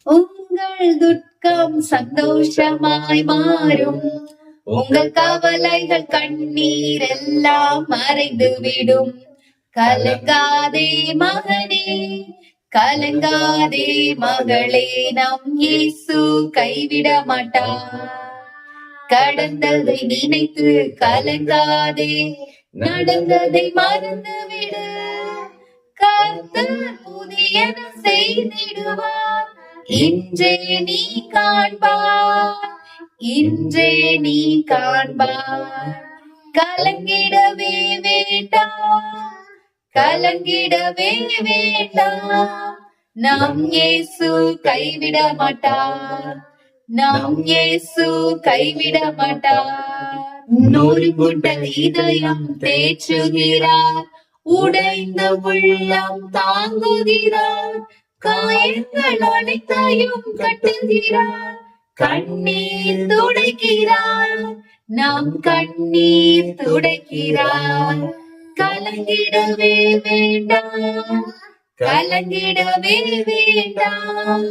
உங்கள் துக்கம் சந்தோஷமாய் மாறும். உங்கள் கவலைகள் கண்ணீர் எல்லாம் மறைந்துவிடும். கலங்காதே மகனே, கலங்காதே மகளே, நம் இயேசு கைவிட மாட்டார். கடந்ததை நினைத்து கலங்காதே, நடந்ததை மறந்துவிடு. கர்த்தர் புதியன செய்திடுவார், இன்றே நீ காண்பார், இன்றே நீ காண்பார். கலங்கிடவே வேண்டாம், கலங்கிடவே வேண்டாம், நம் இயேசு கைவிட மாட்டார், நம் இயேசு கைவிட மாட்டார். நொறுங்குண்ட இதயம் தேற்றுகிறார், உடைந்த உள்ளம் தாங்குகிறார். காயங்கள் அனைத்தையும் கட்டுகிறார், கண்ணீர் துடைக்கிறார், நம் கண்ணீர் துடைக்கிறார். கலங்கிடவே வேண்டாம், கலங்கிடவே வேண்டாம்,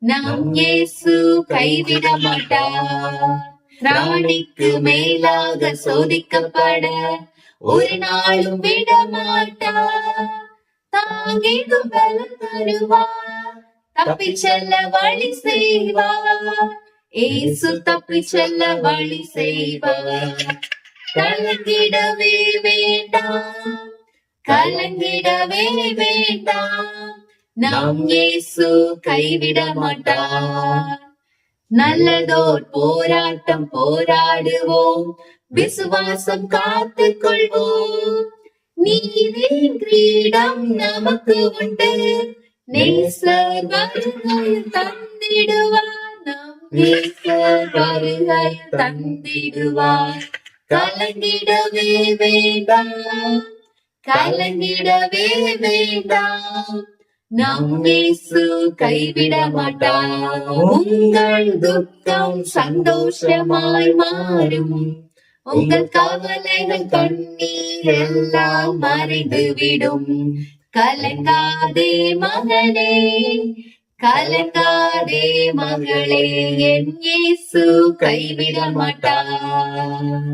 நம் இயேசு கைவிட மாட்டார். ராணிக்கு மேலாக சோதிக்கப்பட ஒரு நாளும் விட மாட்டார். தாங்கிடும் பலம் தருவார், தப்பி செல்ல வழி செய்வார். இயேசு தப்பி செல்ல வழி செய்வார். கலங்கிடவே வேண்டாம், கலங்கிடவே வேண்டாம், நம் இயேசு கைவிட மாட்டார். நல்லதோர் போராட்டம் போராடுவோம், விசுவாசம் காத்துக் கொள்வோம். நீதியின் கிரீடம் நமக்கு உண்டு, நேசர் வருகையில் தந்திடுவார், நம் நேசர் வருகையில் தந்திடுவார். கலங்கிடவே வேண்டாம், கலங்கிடவே வேண்டாம், நம் இயேசு கைவிட மாட்டார். உங்கள் துக்கம் சந்தோஷமாய் மாறும், உங்கள் கவலைகள் கண்ணீர் எல்லாம் மறைந்துவிடும். கலங்காதே மகனே, கலங்காதே மகளே, என் இயேசு கைவிட மாட்டார்.